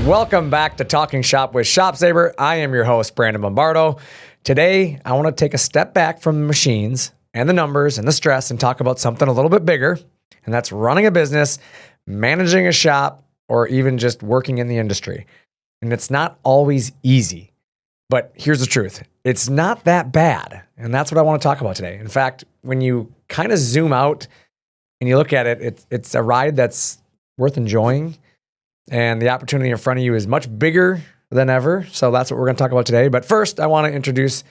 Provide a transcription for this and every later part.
Welcome back to Talking Shop with ShopSabre. I am your host, Brandon Bombardo. Today, I want to take a step back from the machines and the numbers and the stress and talk about something a little bit bigger, and that's running a business, managing a shop, or even just working in the industry. And it's not always easy, but here's the truth. It's not that bad, and that's what I want to talk about today. In fact, when you kind of zoom out and you look at it, it's a ride that's worth enjoying. And the opportunity in front of you is much bigger than ever. So that's what we're going to talk about today. But first, I want to introduce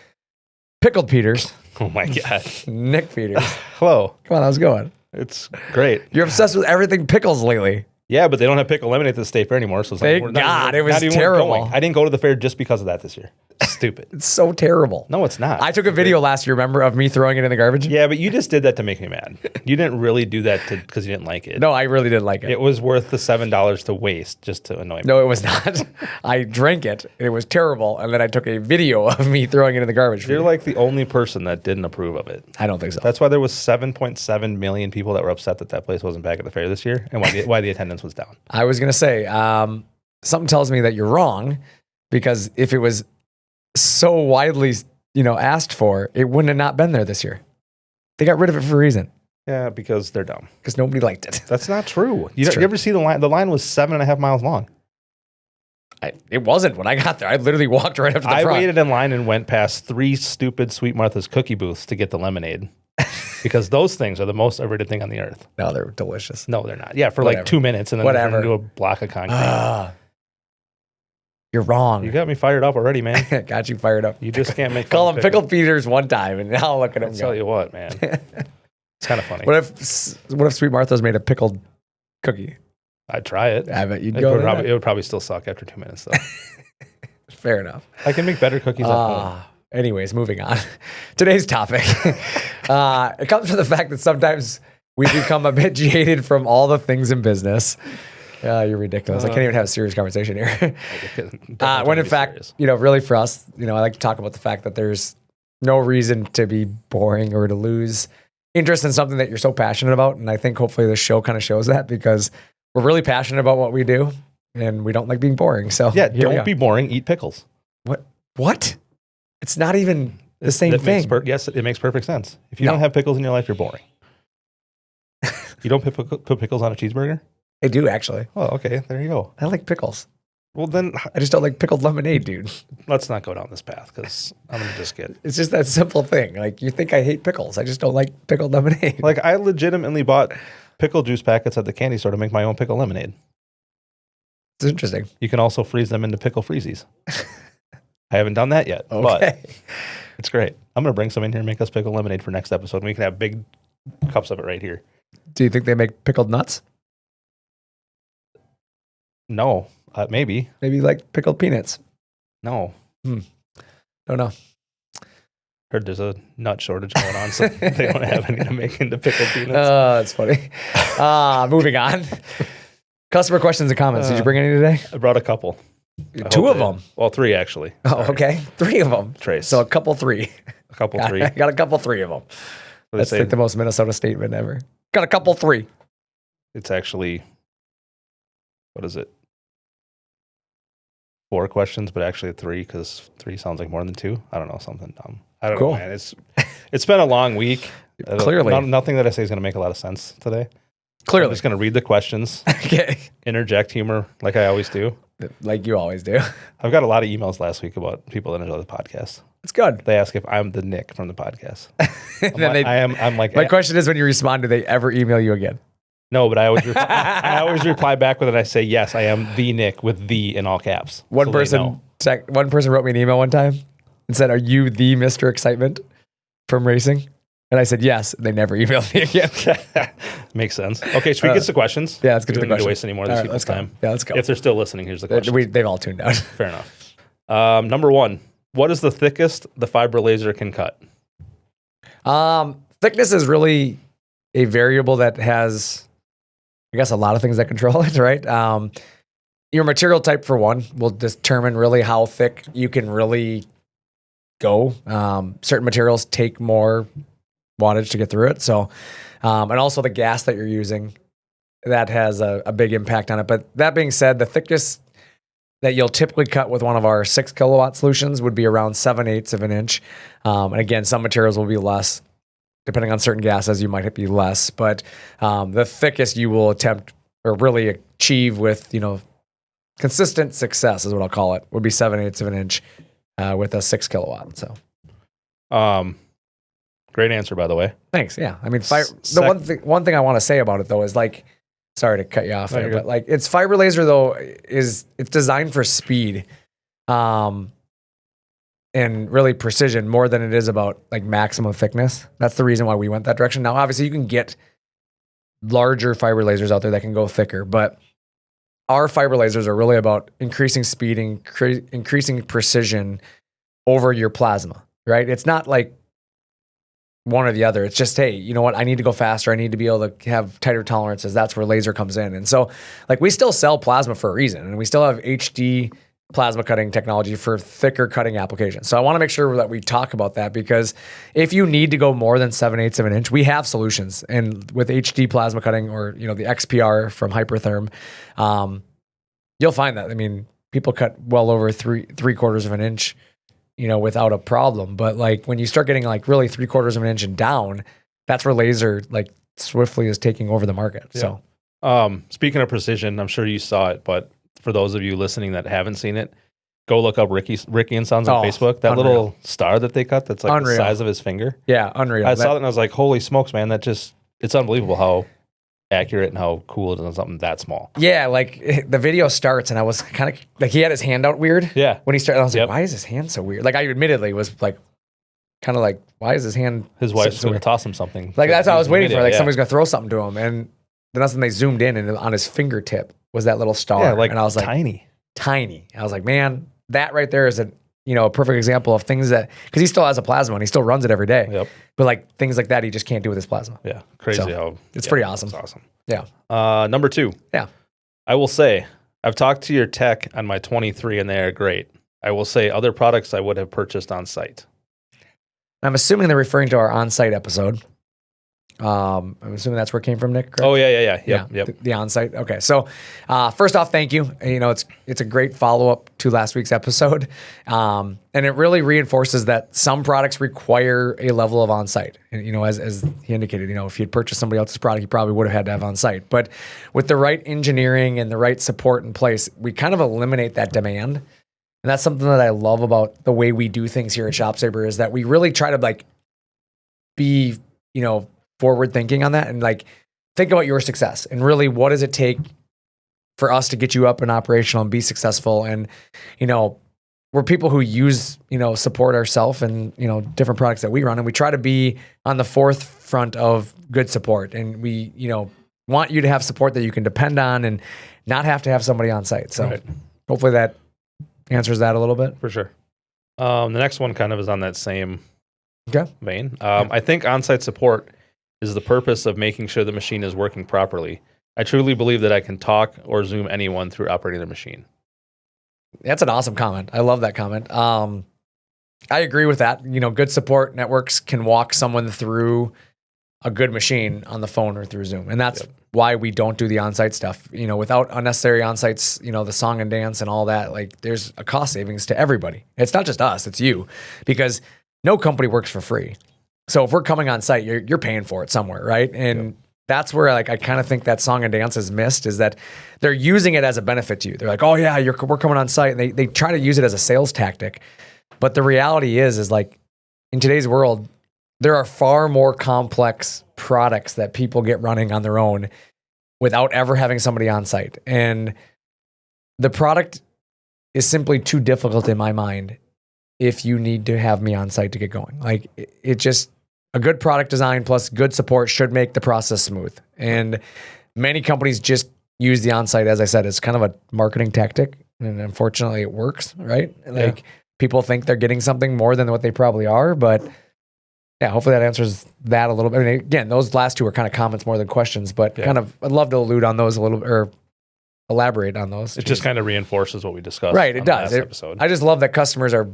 Pickled Peters. Oh my God. Nick Peters. Hello. Come on, how's it going? It's great. You're obsessed with everything pickles lately. Yeah, but they don't have pickle lemonade at the state fair anymore. So it's Thank like, God, it was not even terrible. going. I didn't go to the fair just because of that this year. Stupid. It's so terrible. No, it's not. I took a video last year, remember, of me throwing it in the garbage? Yeah, but you just did that to make me mad. You didn't really do that because you didn't like it. No, I really didn't like it. It was worth the $7 to waste just to annoy me. No, it was not. I drank it. It was terrible. And then I took a video of me throwing it in the garbage. You're like the only person that didn't approve of it. I don't think so. That's why there was 7.7 million people that were upset that that place wasn't back at the fair this year and why the attendance was down. I was going to say, something tells me that you're wrong, because if it was so widely, asked for, it wouldn't have not been there this year. They got rid of it for a reason. Yeah, because they're dumb. Because nobody liked it. That's not true. You true. ever see the line? The line was 7.5 miles long. It wasn't when I got there. I literally walked right up to the front. I waited in line and went past 3 stupid Sweet Martha's cookie booths to get the lemonade. Because those things are the most overrated thing on the earth. No, they're delicious. No, they're not. Yeah, for Whatever. like 2 minutes and then they turn into a block of concrete. You're wrong. You got me fired up already, man. Got you fired up. You just can't make Call him Pickled Peters one time, and now look at him I'll go. tell you what, man. It's kind of funny. What if Sweet Martha's made a pickled cookie? I'd try it. I bet you'd It go would, there. it would probably still suck after 2 minutes, though. Fair enough. I can make better cookies at home. Anyways, moving on. Today's topic. It comes from the fact that sometimes we become a bit jaded from all the things in business. You're ridiculous. I can't even have a serious conversation here. When in fact, really for us, I like to talk about the fact that there's no reason to be boring or to lose interest in something that you're so passionate about. And I think hopefully this show kind of shows that, because we're really passionate about what we do and we don't like being boring. So yeah, don't be boring. Eat pickles. What? It's not even the same thing. Yes, it makes perfect sense. If you don't have pickles in your life, you're boring. You don't put pickles on a cheeseburger? I do, actually. Oh, okay. There you go. I like pickles. Well, then I just don't like pickled lemonade, dude. let's not go down this path because I'm going to just get... It's just that simple thing. Like, you think I hate pickles. I just don't like pickled lemonade. Like, I legitimately bought pickle juice packets at the candy store to make my own pickle lemonade. It's interesting. You can also freeze them into pickle freezies. I haven't done that yet, but it's great. I'm going to bring some in here and make us pickle lemonade for next episode. And we can have big cups of it right here. Do you think they make pickled nuts? No, maybe. Maybe like pickled peanuts? No. Don't know. Heard there's a nut shortage going on, so they don't have any to make into pickled peanuts. Oh, that's funny. Moving on. Customer questions and comments. Did you bring any today? I brought a couple. 2 of them. Well, 3 actually. Oh, Sorry. okay. 3 of them. Trace. So a couple 3. A couple 3. Got a couple 3 of them. That's like the most Minnesota statement ever. Got a couple 3. It's actually, what is it? 4 questions, but actually 3 because 3 sounds like more than 2. I don't know, something dumb. I don't know, man. It's been a long week. Clearly. Nothing that I say is going to make a lot of sense today. Clearly. I'm just going to read the questions. Okay. Interject humor like I always do. Like you always do. I've got a lot of emails last week about people that enjoy the podcast. It's good. They ask if I'm the Nick from the podcast. I'm like, my question is, when you respond, do they ever email you again? No, but I always reply back with it. I say, yes, I am the Nick with the in all caps. One person wrote me an email one time and said, "Are you the Mr. Excitement from racing?" And I said, yes. And they never emailed me again. Makes sense. Okay, should we get to questions? Yeah, let's get to the questions. We don't need questions. to waste any more of these people's time. Yeah, let's go. If they're still listening, here's the question. They've all tuned out. Fair enough. Number 1, what is the thickest the fiber laser can cut? Thickness is really a variable that has, I guess, a lot of things that control it, right? Your material type, for one, will determine really how thick you can really go. Certain materials take more wattage to get through it. So, and also the gas that you're using, that has a big impact on it. But that being said, the thickest that you'll typically cut with one of our 6 kilowatt solutions would be around 7/8 of an inch. And again, some materials will be less. Depending on certain gases, you might be less. But the thickest you will attempt or really achieve with, consistent success is what I'll call it, would be 7/8 of an inch with a 6 kilowatt. So, great answer, by the way. Thanks. Yeah. I mean, one thing I want to say about it though is like, sorry to cut you off there, but like it's fiber laser though it's designed for speed, and really precision more than it is about like maximum thickness. That's the reason why we went that direction. Now, obviously you can get larger fiber lasers out there that can go thicker, but our fiber lasers are really about increasing speed and increasing precision over your plasma, right? It's not like one or the other. It's just, hey, you know what? I need to go faster. I need to be able to have tighter tolerances. That's where laser comes in. And so like we still sell plasma for a reason, and we still have HD plasma cutting technology for thicker cutting applications. So I want to make sure that we talk about that, because if you need to go more than 7/8 of an inch, we have solutions. And with HD plasma cutting or, the XPR from Hypertherm, you'll find that, I mean, people cut well over 3/4 of an inch, without a problem. But like when you start getting like really 3/4 of an inch and down, that's where laser like swiftly is taking over the market. Yeah. So, speaking of precision, I'm sure you saw it, but for those of you listening that haven't seen it, go look up Ricky and Sons on Facebook. That unreal little star that they cut, that's like unreal, the size of his finger. Yeah, unreal. I saw that and I was like, holy smokes, man! It's unbelievable how accurate and how cool it is on something that small. Yeah, like the video starts and I was kind of like, he had his hand out weird. Yeah. When he started, I was like, why is his hand so weird? Like I admittedly was like, kind of like, why is his hand? His wife's going to toss him something. Like that's what I was waiting for. Like somebody's going to throw something to him. And then that's when they zoomed in and on his fingertip was that little star. Yeah, like and I was like, tiny. I was like, man, that right there is a perfect example of things that, because he still has a plasma and he still runs it every day. Yep. But like things like that, he just can't do with his plasma. Yeah. Crazy how it's pretty awesome. It's awesome. Yeah. Number 2. Yeah. I will say, I've talked to your tech on my 23 and they are great. I will say other products I would have purchased on site. I'm assuming they're referring to our on-site episode. I'm assuming that's where it came from, Nick, correct? Oh, yeah. Yep. The on-site. Okay. So, first off, thank you. It's a great follow-up to last week's episode. And it really reinforces that some products require a level of on-site. And, as he indicated, if he had purchased somebody else's product, he probably would have had to have on-site. But with the right engineering and the right support in place, we kind of eliminate that demand. And that's something that I love about the way we do things here at ShopSabre, is that we really try to like be, forward thinking on that and like think about your success and really what does it take for us to get you up and operational and be successful. And we're people who use support ourselves and different products that we run, and we try to be on the forefront of good support, and we want you to have support that you can depend on and not have to have somebody on site. So hopefully that answers that a little bit. For sure. The next one kind of is on that same vein. Yeah. I think on-site support is the purpose of making sure the machine is working properly. I truly believe that I can talk or Zoom anyone through operating the machine. That's an awesome comment. I love that comment. I agree with that. Good support networks can walk someone through a good machine on the phone or through Zoom. And that's why we don't do the on-site stuff. Without unnecessary on-sites, the song and dance and all that, like there's a cost savings to everybody. It's not just us, it's you, because no company works for free. So if we're coming on site, you're paying for it somewhere, right? And that's where like I kind of think that song and dance is missed, is that they're using it as a benefit to you. They're like, oh yeah, we're coming on site. And they try to use it as a sales tactic. But the reality is like in today's world, there are far more complex products that people get running on their own without ever having somebody on site. And the product is simply too difficult in my mind if you need to have me on site to get going. Like it just, a good product design plus good support should make the process smooth. And many companies just use the on-site, as I said, as kind of a marketing tactic. And unfortunately it works, right? Like people think they're getting something more than what they probably are. But yeah, hopefully that answers that a little bit. I mean, again, those last two are kind of comments more than questions, but kind of, I'd love to allude on those a little bit, or elaborate on those. It just kind of reinforces what we discussed. Right, it does. Episode. I just love that customers are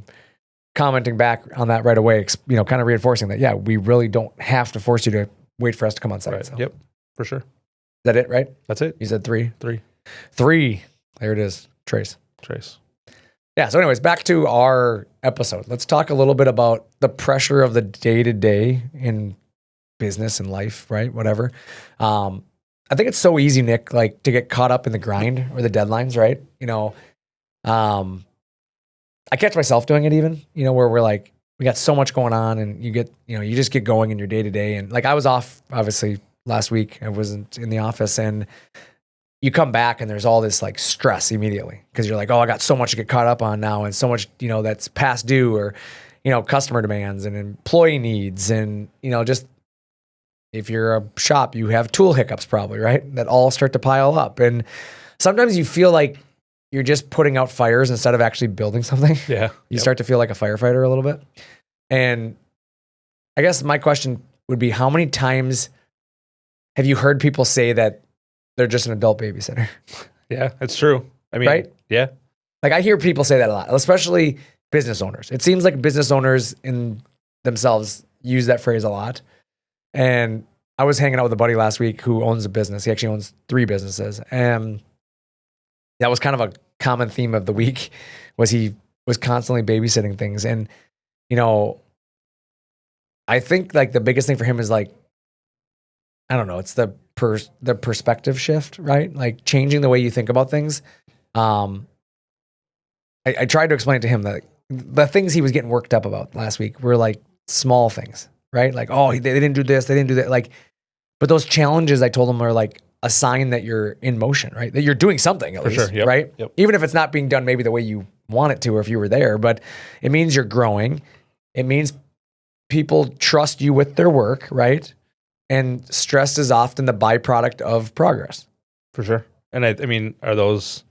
commenting back on that right away, kind of reinforcing that, yeah, we really don't have to force you to wait for us to come on site. Right. So. Yep, for sure. Is that it, right? That's it. You said 3? 3. 3. There it is. Trace. Trace. Yeah. So anyways, back to our episode. Let's talk a little bit about the pressure of the day-to-day in business and life, right? Whatever. I think it's so easy, Nick, like to get caught up in the grind or the deadlines, right? I catch myself doing it even, where we're like, we got so much going on and you just get going in your day to day. And like I was off obviously last week. I wasn't in the office and you come back and there's all this like stress immediately because you're like, oh, I got so much to get caught up on now and so much, that's past due or, customer demands and employee needs and, just if you're a shop, you have tool hiccups probably, right? That all start to pile up. And sometimes you feel like you're just putting out fires instead of actually building something. Yeah. You start to feel like a firefighter a little bit. And I guess my question would be, how many times have you heard people say that they're just an adult babysitter? Yeah, it's true. I mean, right? Yeah. Like I hear people say that a lot, especially business owners. It seems like business owners in themselves use that phrase a lot. And I was hanging out with a buddy last week who owns a business. He actually owns 3 businesses. And that was kind of a common theme of the week was he was constantly babysitting things. And, I think like the biggest thing for him is like, I don't know, it's the perspective shift, right? Like changing the way you think about things. I tried to explain to him that the things he was getting worked up about last week were like small things, right? Like, oh, they didn't do this, they didn't do that. Like, but those challenges I told him are like a sign that you're in motion, right? That you're doing something at least, sure. Yep. Right? Yep. Even if it's not being done maybe the way you want it to, or if you were there, but it means you're growing. It means people trust you with their work, right? And stress is often the byproduct of progress. For sure. And I mean, are those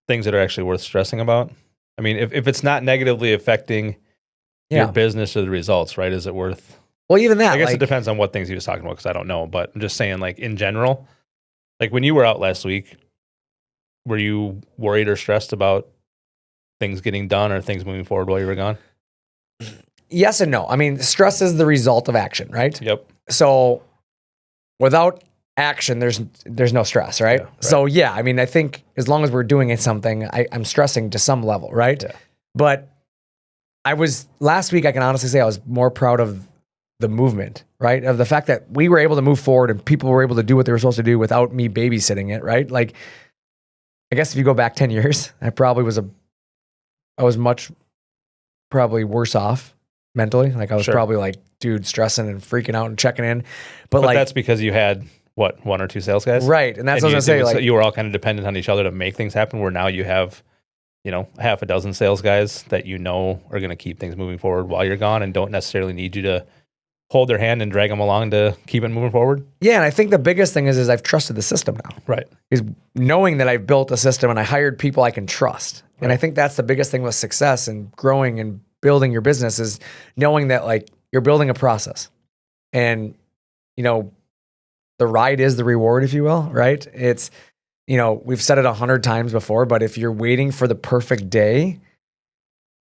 things that are actually worth stressing about? I mean, if it's not negatively affecting your business or the results, right? Is it worth? Well, even that. I guess it depends on what things he was talking about because I don't know. But I'm just saying, like in general, like when you were out last week, were you worried or stressed about things getting done or things moving forward while you were gone? Yes and no. I mean, stress is the result of action, right? Yep. So without action, there's no stress, right? Yeah, right? So yeah, I mean, I think as long as we're doing something, I'm stressing to some level, right? Yeah. But last week, I can honestly say I was more proud of the movement, right? Of the fact that we were able to move forward and people were able to do what they were supposed to do without me babysitting it, right? Like, I guess if you go back 10 years, I was much probably worse off mentally. Like I was probably like, dude, stressing and freaking out and checking in. But like, that's because you had what, 1 or 2 sales guys? Right. And that's what I was going to say. Like, you were all kind of dependent on each other to make things happen, where now you have, half a dozen sales guys that are going to keep things moving forward while you're gone and don't necessarily need you to hold their hand and drag them along to keep it moving forward. Yeah. And I think the biggest thing is I've trusted the system now. Right. Is knowing that I've built a system and I hired people I can trust. Right. And I think that's the biggest thing with success and growing and building your business is knowing that like you're building a process and, the ride is the reward, if you will, right? It's, we've said it 100 times before, but if you're waiting for the perfect day,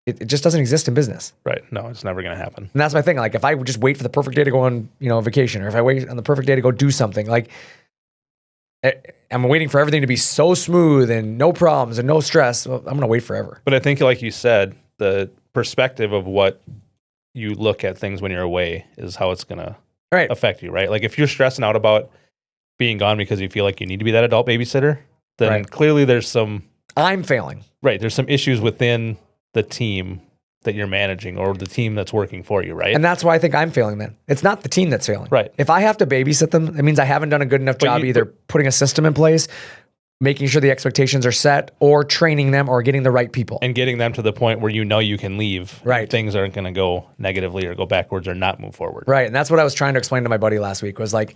it just doesn't exist in business. Right. No, it's never going to happen. And that's my thing. Like if I would just wait for the perfect day to go on, vacation, or if I wait on the perfect day to go do something, like I'm waiting for everything to be so smooth and no problems and no stress. Well, I'm going to wait forever. But I think like you said, the perspective of what you look at things when you're away is how it's going to affect you, right? Like if you're stressing out about being gone because you feel like you need to be that adult babysitter, then clearly I'm failing. Right. There's some issues within the team that you're managing or the team that's working for you, right? And that's why I think I'm failing then. It's not the team that's failing. Right. If I have to babysit them, it means I haven't done a good enough job either putting a system in place, making sure the expectations are set, or training them or getting the right people. And getting them to the point where you can leave. Right. Things aren't going to go negatively or go backwards or not move forward. Right. And that's what I was trying to explain to my buddy last week was like,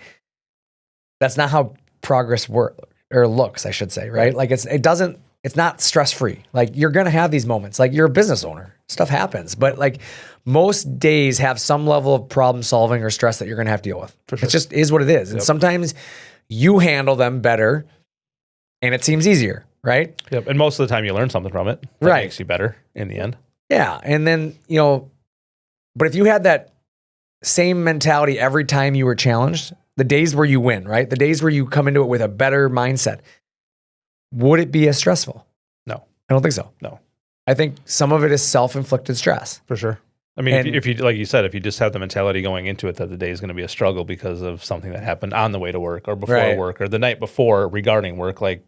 that's not how progress looks, I should say, right? Like it's not stress-free. Like you're going to have these moments. Like you're a business owner. Stuff happens. But like most days have some level of problem solving or stress that you're going to have to deal with. For sure. It just is what it is. And sometimes you handle them better and it seems easier, right? Yep. And most of the time you learn something from it. That makes you better in the end. Yeah. And then, but if you had that same mentality every time you were challenged, the days where you win, right? The days where you come into it with a better mindset, would it be as stressful? No. I don't think so. No. I think some of it is self-inflicted stress. For sure. I mean, if you, like you said, if you just have the mentality going into it that the day is going to be a struggle because of something that happened on the way to work or before work or the night before regarding work, like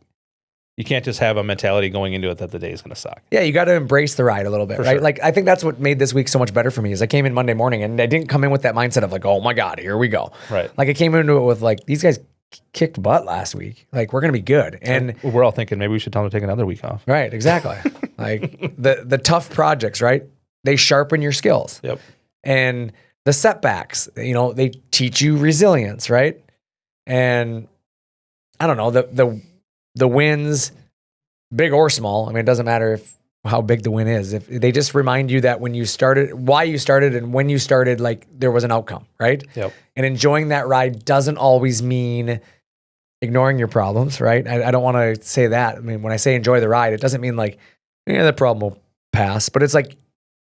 you can't just have a mentality going into it that the day is going to suck. Yeah, you got to embrace the ride a little bit, right? Sure. Like I think that's what made this week so much better for me is I came in Monday morning and I didn't come in with that mindset of like, oh my God, here we go. Right. Like I came into it with like, these guys kicked butt last week. Like we're going to be good. And we're all thinking maybe we should tell them to take another week off. Right, exactly. Like the tough projects, right? They sharpen your skills. Yep. And the setbacks, they teach you resilience, right? And I don't know, the wins, big or small, I mean, it doesn't matter how big the win is. If they just remind you that when you started, why you started and when you started, like there was an outcome, right? Yep. And enjoying that ride doesn't always mean ignoring your problems, right? I don't want to say that. I mean, when I say enjoy the ride, it doesn't mean like, the problem will pass, but it's like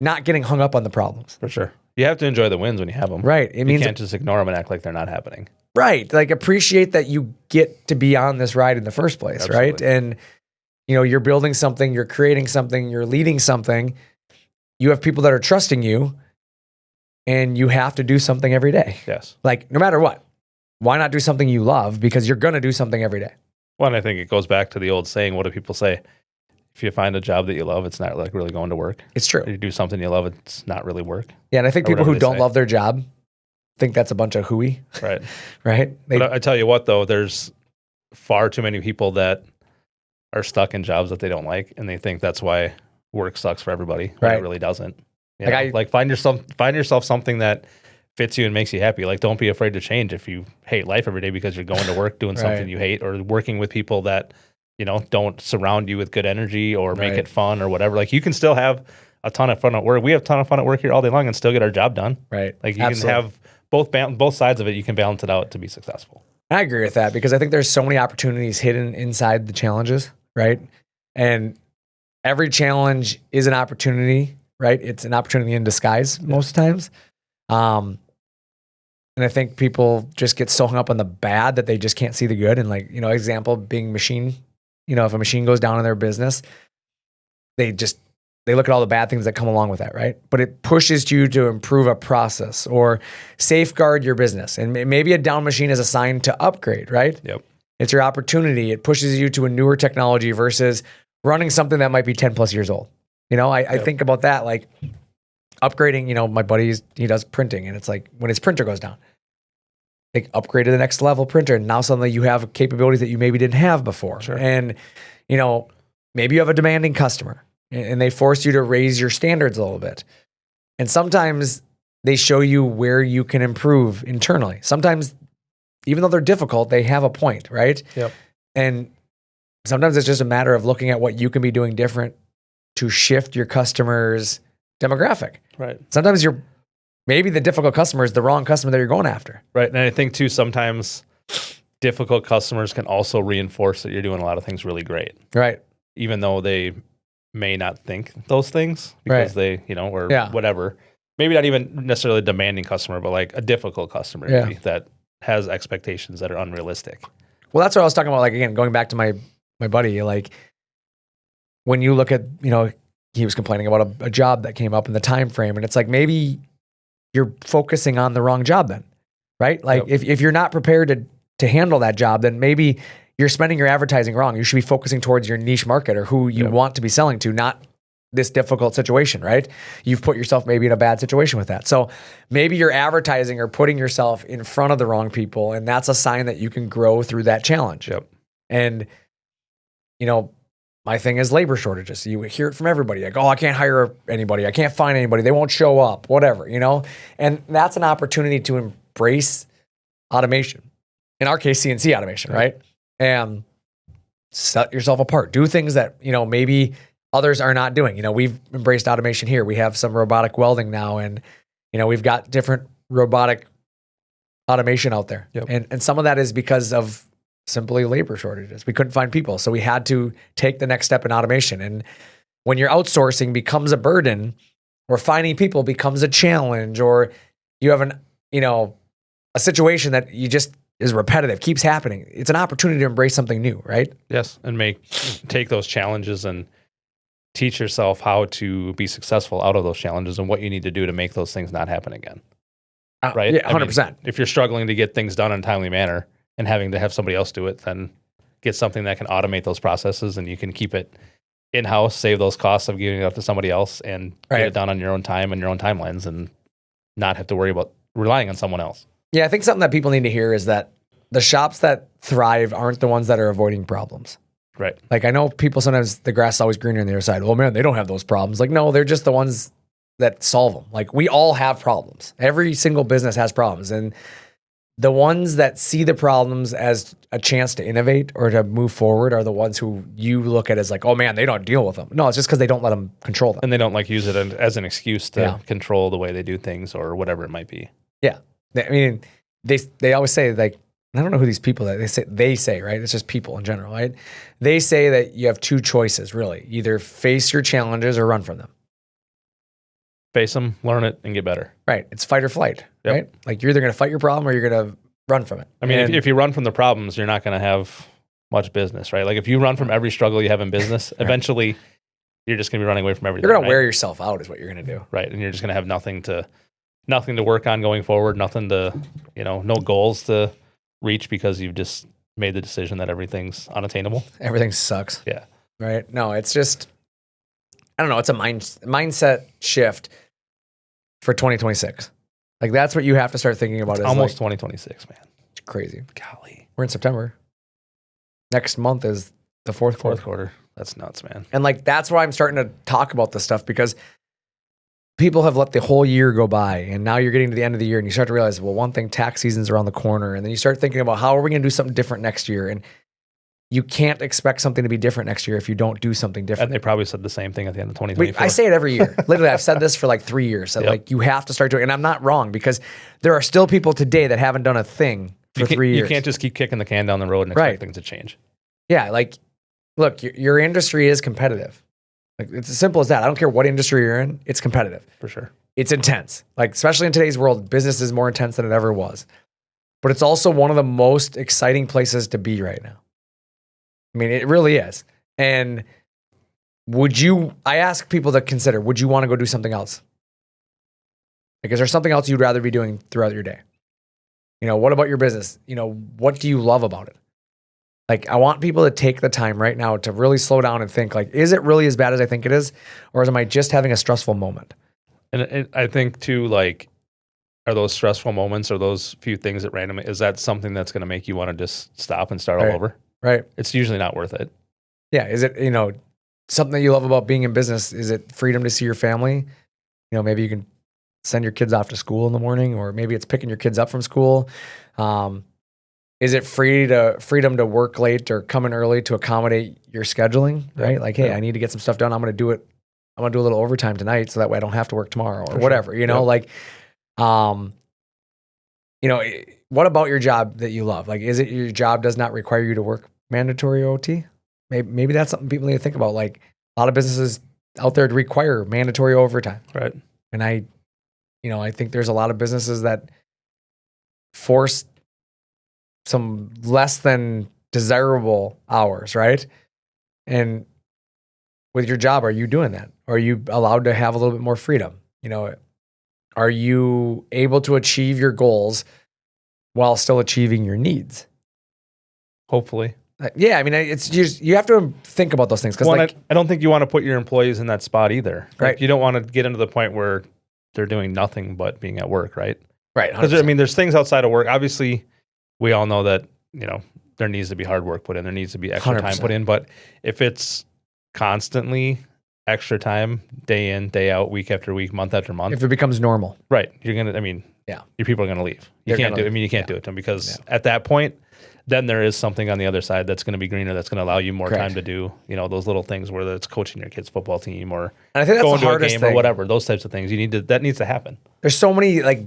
not getting hung up on the problems. For sure. You have to enjoy the wins when you have them. Right. It means you can't just ignore them and act like they're not happening. Right. Like appreciate that you get to be on this ride in the first place. Absolutely. Right. And, you're building something, you're creating something, you're leading something. You have people that are trusting you and you have to do something every day. Yes. Like no matter what, why not do something you love? Because you're going to do something every day. Well, and I think it goes back to the old saying, what do people say? If you find a job that you love, it's not like really going to work. It's true. If you do something you love, it's not really work. Yeah, and I think people who don't love their job think that's a bunch of hooey. Right. Right? But I tell you what, though, there's far too many people that are stuck in jobs that they don't like, and they think that's why work sucks for everybody. Right. It really doesn't. Like find yourself something that fits you and makes you happy. Like don't be afraid to change if you hate life every day because you're going to work doing something you hate or working with people that don't surround you with good energy or make it fun or whatever. Like you can still have a ton of fun at work. We have a ton of fun at work here all day long and still get our job done. Right. Like you can have both sides of it. You can balance it out to be successful. I agree with that because I think there's so many opportunities hidden inside the challenges, right? And every challenge is an opportunity, right? It's an opportunity in disguise most times. And I think people just get so hung up on the bad that they just can't see the good. And like, example being machine, if a machine goes down in their business, they look at all the bad things that come along with that, right? But it pushes you to improve a process or safeguard your business. And maybe a down machine is a sign to upgrade, right? Yep. It's your opportunity. It pushes you to a newer technology versus running something that might be 10 plus years old. I think about that, like upgrading, my buddy, he does printing and it's like when his printer goes down, they upgrade to the next level printer. And now suddenly you have capabilities that you maybe didn't have before. Sure. And, maybe you have a demanding customer and they force you to raise your standards a little bit. And sometimes they show you where you can improve internally. Sometimes, even though they're difficult, they have a point, right? Yep. And sometimes it's just a matter of looking at what you can be doing different to shift your customer's demographic. Right. Sometimes maybe the difficult customer is the wrong customer that you're going after. Right. And I think too, sometimes difficult customers can also reinforce that you're doing a lot of things really great. Right. Even though they may not think those things because they, or whatever. Maybe not even necessarily a demanding customer, but like a difficult customer maybe that has expectations that are unrealistic. Well, that's what I was talking about. Like, again, going back to my buddy, like when you look at, he was complaining about a job that came up in the time frame and it's like, maybe you're focusing on the wrong job then, right? Like if you're not prepared to handle that job, then maybe you're spending your advertising wrong. You should be focusing towards your niche market or who you want to be selling to, not this difficult situation, right? You've put yourself maybe in a bad situation with that. So maybe you're advertising or putting yourself in front of the wrong people, and that's a sign that you can grow through that challenge. Yep. And, my thing is labor shortages. You hear it from everybody. Like, I can't hire anybody. I can't find anybody. They won't show up, whatever, And that's an opportunity to embrace automation. In our case, CNC automation, right? And set yourself apart. Do things that, maybe others are not doing. We've embraced automation here. We have some robotic welding now, and, we've got different robotic automation out there. Yep. And some of that is because of simply labor shortages. We couldn't find people. So we had to take the next step in automation. And when your outsourcing becomes a burden or finding people becomes a challenge, or you have a situation that you just is repetitive, keeps happening, it's an opportunity to embrace something new, right? Yes. And take those challenges and teach yourself how to be successful out of those challenges and what you need to do to make those things not happen again. Right? Yeah, 100%. If you're struggling to get things done in a timely manner and having to have somebody else do it, then get something that can automate those processes and you can keep it in-house, save those costs of giving it up to somebody else and get it done on your own time and your own timelines and not have to worry about relying on someone else. Yeah, I think something that people need to hear is that the shops that thrive aren't the ones that are avoiding problems. Right. Like I know people sometimes the grass is always greener on the other side. Oh man, they don't have those problems. Like no, they're just the ones that solve them. Like we all have problems. Every single business has problems. And the ones that see the problems as a chance to innovate or to move forward are the ones who you look at as like, oh man, they don't deal with them. No, it's just because they don't let them control them. And they don't like use it as an excuse to control the way they do things or whatever it might be. Yeah. I mean, they always say like, I don't know who these people that they say, right? It's just people in general, right? They say that you have two choices, really. Either face your challenges or run from them. Face them, learn it, and get better. Right. It's fight or flight, right? Like you're either going to fight your problem or you're going to run from it. I mean, if you run from the problems, you're not going to have much business, right? Like if you run from every struggle you have in business, eventually you're just going to be running away from everything. You're going to wear yourself out is what you're going to do. Right. And you're just going to have nothing to work on going forward, nothing to, no goals to reach because you've just made the decision that everything's unattainable. Everything sucks. Yeah. Right. No, it's just, I don't know. It's a mindset shift for 2026. Like that's what you have to start thinking about. It's almost 2026, man. It's crazy. Golly. We're in September. Next month is the fourth quarter. That's nuts, man. And like, that's why I'm starting to talk about this stuff because people have let the whole year go by and now you're getting to the end of the year and you start to realize, well, one thing, tax season's around the corner. And then you start thinking about how are we going to do something different next year? And you can't expect something to be different next year if you don't do something different. And they probably said the same thing at the end of 2024. I say it every year. Literally, I've said this for like 3 years. That like you have to start doing, and I'm not wrong because there are still people today that haven't done a thing for 3 years. You can't just keep kicking the can down the road and expect things to change. Yeah, like, look, your industry is competitive. Like it's as simple as that. I don't care what industry you're in, it's competitive. For sure. It's intense. Like, especially in today's world, business is more intense than it ever was. But it's also one of the most exciting places to be right now. I mean, it really is. And I ask people to consider, would you want to go do something else? Like, is there something else you'd rather be doing throughout your day? What about your business? What do you love about it? Like, I want people to take the time right now to really slow down and think, like, is it really as bad as I think it is? Or am I just having a stressful moment? And I think, too, like, are those stressful moments or those few things at random, is that something that's going to make you want to just stop and start all over? Right. It's usually not worth it. Yeah. Is it, something that you love about being in business? Is it freedom to see your family? Maybe you can send your kids off to school in the morning, or maybe it's picking your kids up from school. Is it freedom to work late or come in early to accommodate your scheduling, right? Like, hey, I need to get some stuff done. I'm going to do it. I'm going to do a little overtime tonight so that way I don't have to work tomorrow or whatever, what about your job that you love? Like, is it your job does not require you to work mandatory OT? Maybe that's something people need to think about. Like, a lot of businesses out there require mandatory overtime. Right. And I think there's a lot of businesses that force some less than desirable hours, right? And with your job, are you doing that? Are you allowed to have a little bit more freedom? Are you able to achieve your goals while still achieving your needs? Hopefully. Yeah, I mean, it's just, you have to think about those things. Because I don't think you want to put your employees in that spot either. Right. Like, you don't want to get into the point where they're doing nothing but being at work, right? Right. Because, there's things outside of work. Obviously, we all know that, there needs to be hard work put in. There needs to be extra 100%. time put in. But if it's constantly extra time, day in, day out, week after week, month after month. If it becomes normal. Right. You're going to, your people are going to leave. You can't do it to them because at that point, then there is something on the other side that's going to be greener, that's going to allow you more time to do, those little things, whether it's coaching your kids' football team or and I think that's going the hardest to a game thing. or whatever. Those types of things that needs to happen. There's so many like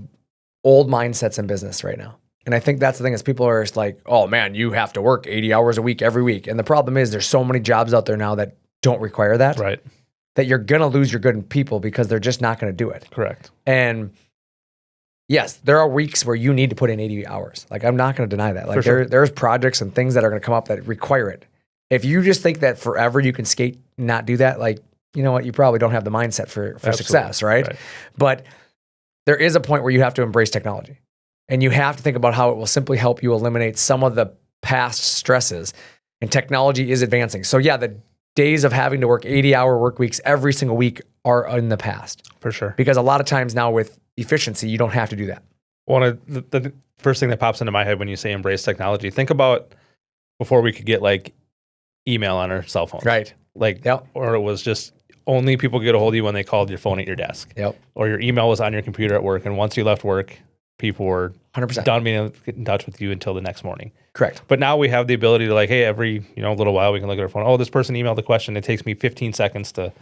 old mindsets in business right now. And I think that's the thing is people are just like, oh man, you have to work 80 hours a week every week. And the problem is there's so many jobs out there now that don't require that. Right. That you're going to lose your good people because they're just not going to do it. Correct. And yes, there are weeks where you need to put in 80 hours. Like, I'm not going to deny that. Like, there's projects and things that are going to come up that require it. If you just think that forever you can skate and not do that, like, you know what, you probably don't have the mindset for success, right? But there is a point where you have to embrace technology. And you have to think about how it will simply help you eliminate some of the past stresses. And technology is advancing. So yeah, the days of having to work 80-hour work weeks every single week are in the past. For sure. Because a lot of times now with efficiency, you don't have to do that. One of the first thing that pops into my head when you say embrace technology, think about before we could get like email on our cell phones. Right. Like, or it was just only people could get a hold of you when they called your phone at your desk. Yep. Or your email was on your computer at work. And once you left work, people were 100% done being able to get in touch with you until the next morning. Correct. But now we have the ability to like, hey, every little while we can look at our phone. Oh, this person emailed a question. It takes me 15 seconds to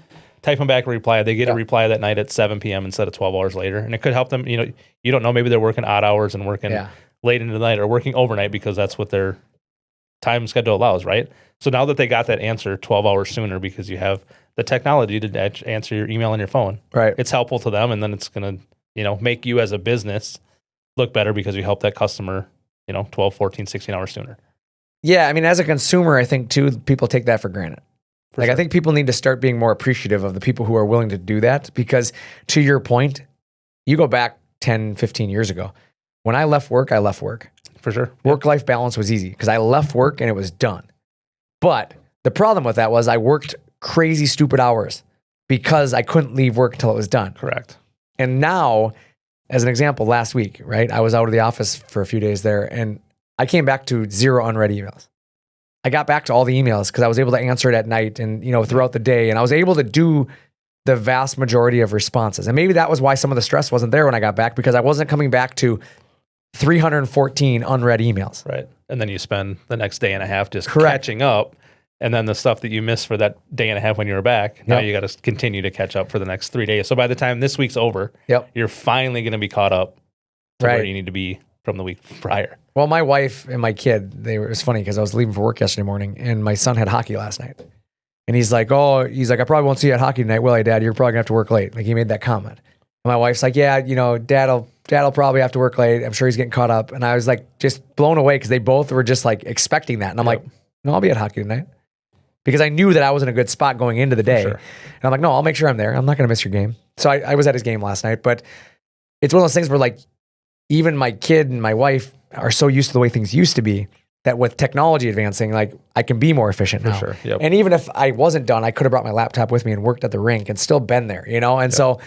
type them back a reply. They get a reply that night at 7 p.m. instead of 12 hours later. And it could help them. You don't know, maybe they're working odd hours and working late into the night or working overnight because that's what their time schedule allows, right? So now that they got that answer 12 hours sooner because you have the technology to answer your email on your phone, right? It's helpful to them, and then it's going to, make you as a business look better because you help that customer, 12, 14, 16 hours sooner. Yeah, I mean, as a consumer, I think too, people take that for granted. I think people need to start being more appreciative of the people who are willing to do that because to your point, you go back 10, 15 years ago. When I left work, I left work. For sure. Work-life balance was easy because I left work and it was done. But the problem with that was I worked crazy, stupid hours because I couldn't leave work until it was done. Correct. And now, as an example, last week, right, I was out of the office for a few days there and I came back to 0 unread emails. I got back to all the emails because I was able to answer it at night and, throughout the day. And I was able to do the vast majority of responses. And maybe that was why some of the stress wasn't there when I got back because I wasn't coming back to 314 unread emails. Right. And then you spend the next day and a half just catching up. And then the stuff that you missed for that day and a half when you were back, now you got to continue to catch up for the next 3 days. So by the time this week's over, you're finally going to be caught up to where you need to be from the week prior. Well, my wife and my kid, it was funny because I was leaving for work yesterday morning and my son had hockey last night. And he's like, I probably won't see you at hockey tonight, will I, Dad? You're probably gonna have to work late. Like he made that comment. And my wife's like, yeah, Dad'll probably have to work late. I'm sure he's getting caught up. And I was like, just blown away because they both were just like expecting that. And I'm like, no, I'll be at hockey tonight. Because I knew that I was in a good spot going into the day. And I'm like, no, I'll make sure I'm there. I'm not going to miss your game. So I was at his game last night. But it's one of those things where like, even my kid and my wife are so used to the way things used to be that with technology advancing, like I can be more efficient now. For sure. And even if I wasn't done, I could have brought my laptop with me and worked at the rink and still been there, And so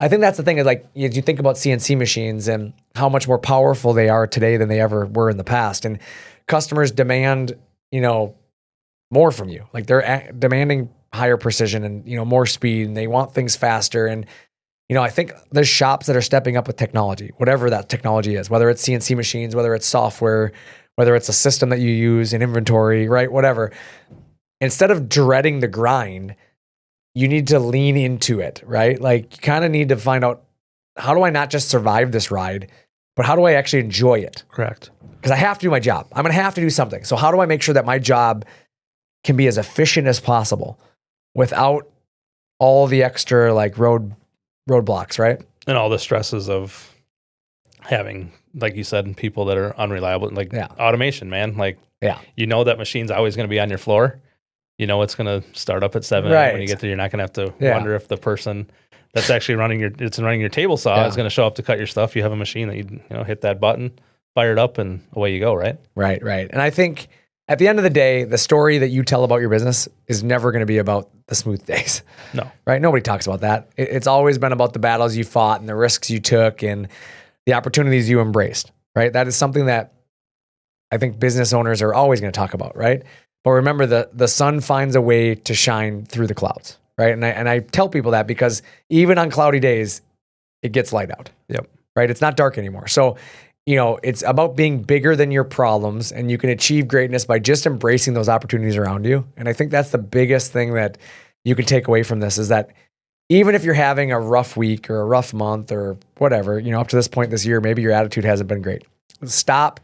I think that's the thing is like, you think about CNC machines and how much more powerful they are today than they ever were in the past. And customers demand, more from you. Like they're demanding higher precision and, more speed and they want things faster. And, I think there's shops that are stepping up with technology, whatever that technology is, whether it's CNC machines, whether it's software, whether it's a system that you use in inventory, right? Whatever. Instead of dreading the grind, you need to lean into it, right? Like you kind of need to find out, how do I not just survive this ride, but how do I actually enjoy it? Correct. Because I have to do my job. I'm going to have to do something. So how do I make sure that my job can be as efficient as possible without all the extra like roadblocks, right? And all the stresses of having, like you said, people that are unreliable, like automation, man. Like, that machine's always going to be on your floor. It's going to start up at 7 when you get there. You're not going to have to wonder if the person that's actually running your table saw is going to show up to cut your stuff. You have a machine that you hit that button, fire it up, and away you go, right? Right. And I think at the end of the day, the story that you tell about your business is never going to be about the smooth days. No. Right? Nobody talks about that. It's always been about the battles you fought and the risks you took and the opportunities you embraced, right? That is something that I think business owners are always going to talk about, right? But remember, the sun finds a way to shine through the clouds, right? And I tell people that because even on cloudy days, it gets light out. Yep. Right? It's not dark anymore. So it's about being bigger than your problems and you can achieve greatness by just embracing those opportunities around you. And I think that's the biggest thing that you can take away from this is that even if you're having a rough week or a rough month or whatever, up to this point this year, maybe your attitude hasn't been great. Stop,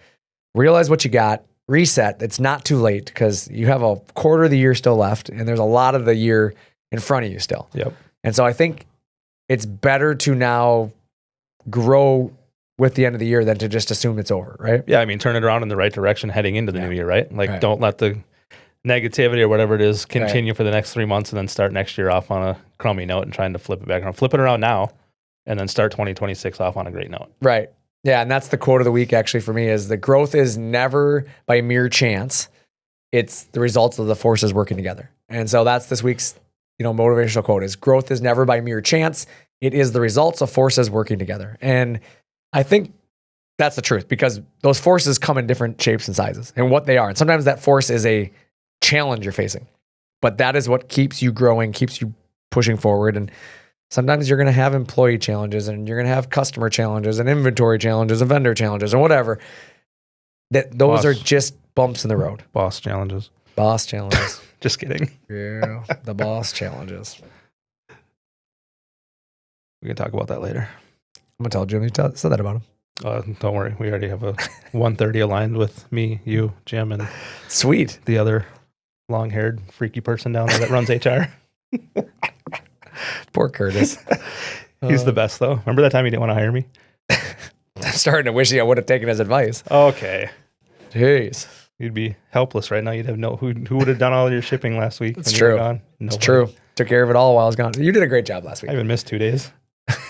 realize what you got, reset. It's not too late because you have a quarter of the year still left and there's a lot of the year in front of you still. Yep. And so I think it's better to now grow with the end of the year than to just assume it's over, right? Yeah, I mean, turn it around in the right direction heading into the new year, right? Like, don't let the negativity or whatever it is continue for the next 3 months and then start next year off on a crummy note and trying to flip it back around. Flip it around now and then start 2026 off on a great note. Right. Yeah. And that's the quote of the week actually for me is the growth is never by mere chance. It's the results of the forces working together. And so that's this week's, motivational quote is growth is never by mere chance. It is the results of forces working together. And I think that's the truth because those forces come in different shapes and sizes and what they are. And sometimes that force is a challenge you're facing, but that is what keeps you growing, keeps you pushing forward. And sometimes you're going to have employee challenges and you're going to have customer challenges and inventory challenges and vendor challenges and whatever. Those are just bumps in the road. Boss challenges. Just kidding. Yeah, the boss challenges. We can talk about that later. I'm going to tell Jim you said that about him. Don't worry. We already have a 130 aligned with me, you, Jim, and sweet. The other long-haired, freaky person down there that runs HR. Poor Curtis. He's the best, though. Remember that time he didn't want to hire me? I'm starting to wish I would have taken his advice. Okay. Jeez. You'd be helpless right now. You'd have who would have done all your shipping last week? It's true. It's true. Took care of it all while I was gone. You did a great job last week. I even missed 2 days.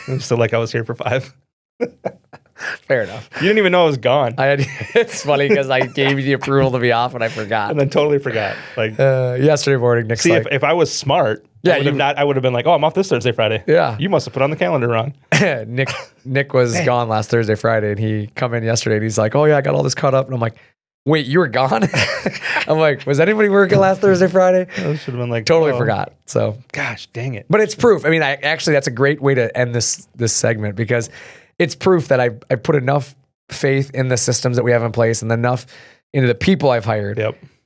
I'm still like I was here for 5. Fair enough. You didn't even know I was gone. It's funny because I gave you the approval to be off and I forgot. And then totally forgot. Like yesterday morning, Nick's like, if I was smart, I would have been like, oh, I'm off this Thursday, Friday. Yeah. You must have put on the calendar wrong. Nick was gone last Thursday, Friday, and he come in yesterday and he's like, oh yeah, I got all this caught up. And I'm like, wait, you were gone? I'm like, was anybody working last Thursday, Friday? I should have been like, totally forgot. So gosh, dang it. But it's proof. I mean, that's a great way to end this segment because it's proof that I put enough faith in the systems that we have in place and enough into the people I've hired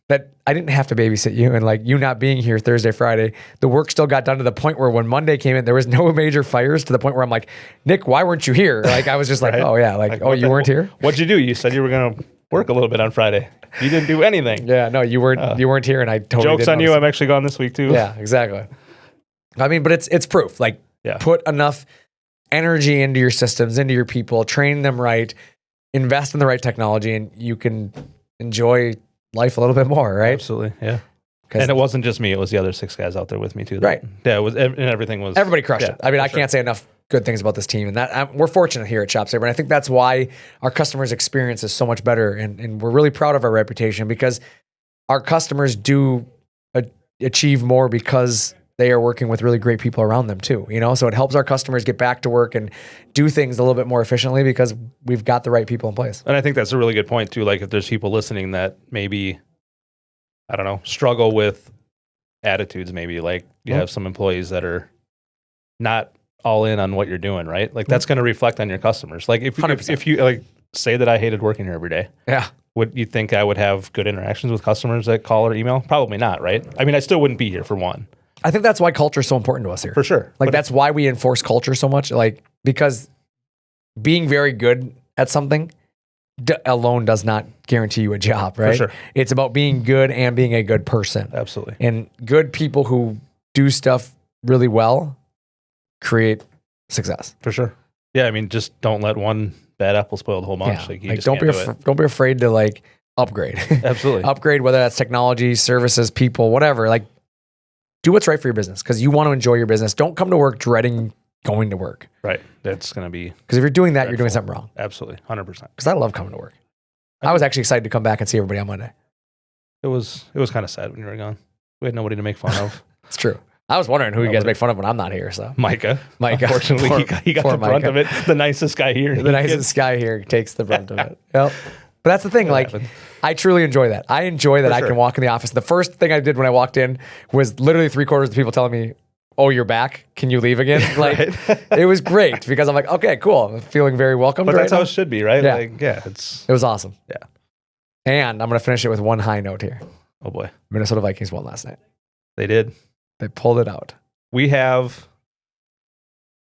that I didn't have to babysit you. And like you not being here Thursday, Friday, the work still got done to the point where when Monday came in, there was no major fires to the point where I'm like, Nick, why weren't you here? Like I was just like, oh yeah, you weren't here? What'd you do? You said you were going to work a little bit on Friday. You didn't do anything. Yeah, no, you weren't here and I totally Joke's didn't on you, I'm actually gone this week too. Yeah, exactly. I mean, but it's proof. Like put enough energy into your systems, into your people, train them right, invest in the right technology, and you can enjoy life a little bit more, right? Absolutely, yeah. And it wasn't just me; it was the other 6 guys out there with me too. Right? Yeah, it was, and everything was. Everybody crushed it. I mean, I can't say enough good things about this team, and that we're fortunate here at ShopSabre, and I think that's why our customers' experience is so much better, and we're really proud of our reputation because our customers do achieve more because they are working with really great people around them too, so it helps our customers get back to work and do things a little bit more efficiently because we've got the right people in place. And I think that's a really good point too. Like if there's people listening that maybe, I don't know, struggle with attitudes, maybe like you have some employees that are not all in on what you're doing, right? Like that's going to reflect on your customers. Like if you like say that I hated working here every day. Yeah. Would you think I would have good interactions with customers that call or email? Probably not, right? I mean, I still wouldn't be here for one. I think that's why culture is so important to us here. For sure. Like that's why we enforce culture so much. Like because being very good at something alone does not guarantee you a job, right? For sure. It's about being good and being a good person. Absolutely. And good people who do stuff really well create success. For sure. Yeah, I mean, just don't let one bad apple spoil the whole bunch. Yeah. Like don't be afraid to like upgrade. Absolutely. Upgrade, whether that's technology, services, people, whatever. Like do what's right for your business because you want to enjoy your business. Don't come to work dreading going to work. Right. That's going to be because if you're doing that, you're doing something wrong. Absolutely. 100%. Because I love coming to work. I was actually excited to come back and see everybody on Monday. It was kind of sad when you were gone. We had nobody to make fun of. It's true. I was wondering who you guys make fun of when I'm not here. So Micah. Unfortunately, he got the brunt of it. The nicest guy here. The nicest guy here takes the brunt of it. Yep. But that's the thing. Like, I truly enjoy that. I enjoy that I can walk in the office. The first thing I did when I walked in was literally 3/4 of the people telling me, "Oh, you're back. Can you leave again?" Like, it was great because I'm like, okay, cool. I'm feeling very welcome. But that's how it should be, right? Yeah. Like, it was awesome. Yeah. And I'm going to finish it with one high note here. Oh boy. Minnesota Vikings won last night. They did. They pulled it out. We have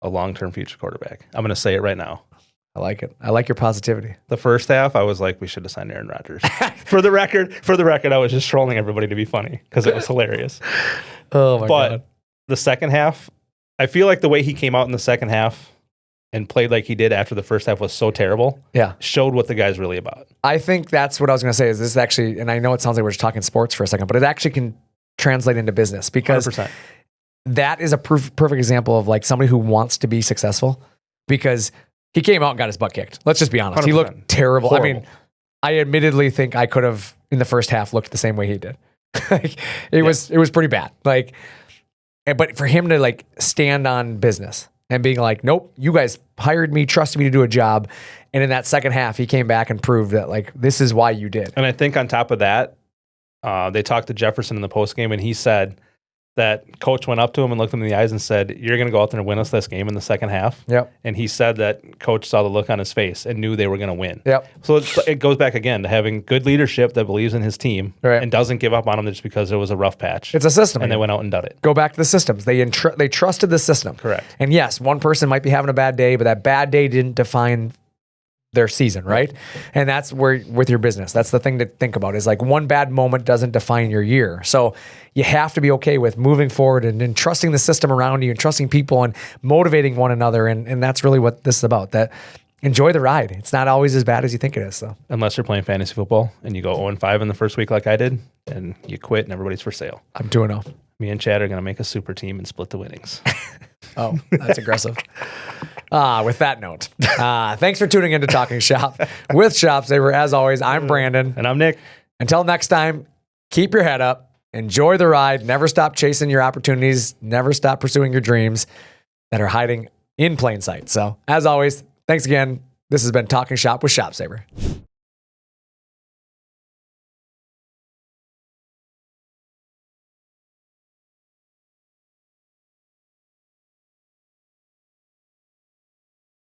a long-term future quarterback. I'm going to say it right now. I like it. I like your positivity. The first half, I was like, we should have signed Aaron Rodgers. For the record, I was just trolling everybody to be funny because it was hilarious. Oh my God. But the second half, I feel like the way he came out in the second half and played like he did after the first half was so terrible, Yeah. showed what the guy's really about. I think that's what I was going to say is this actually, and I know it sounds like we're just talking sports for a second, but it actually can translate into business because 100%. that is a perfect example of like somebody who wants to be successful because he came out and got his butt kicked. Let's just be honest. 100%. He looked terrible. Horrible. I mean, I admittedly think I could have in the first half looked the same way he did. Like, it was pretty bad. Like, but for him to like stand on business and being like, nope, you guys hired me, trusted me to do a job. And in that second half, he came back and proved that like, this is why you did. And I think on top of that, they talked to Jefferson in the postgame, and he said that coach went up to him and looked him in the eyes and said, you're going to go out there and win us this game in the second half. Yep. And he said that coach saw the look on his face and knew they were going to win. Yep. So it goes back again to having good leadership that believes in his team and doesn't give up on them just because it was a rough patch. It's a system. And they went out and done it. Go back to the systems. They trusted the system. Correct. And yes, one person might be having a bad day, but that bad day didn't define their season, right? And that's where with your business, that's the thing to think about is like one bad moment doesn't define your year. So you have to be okay with moving forward and trusting the system around you and trusting people and motivating one another. And that's really what this is about, that enjoy the ride. It's not always as bad as you think it is. So unless you're playing fantasy football and you go 0-5 in the first week like I did and you quit and everybody's for sale. I'm 2-0. Me and Chad are going to make a super team and split the winnings. Oh, that's aggressive. With that note, thanks for tuning in to Talking Shop with ShopSabre. As always, I'm Brandon. And I'm Nick. Until next time, keep your head up, enjoy the ride, never stop chasing your opportunities, never stop pursuing your dreams that are hiding in plain sight. So, as always, thanks again. This has been Talking Shop with ShopSabre.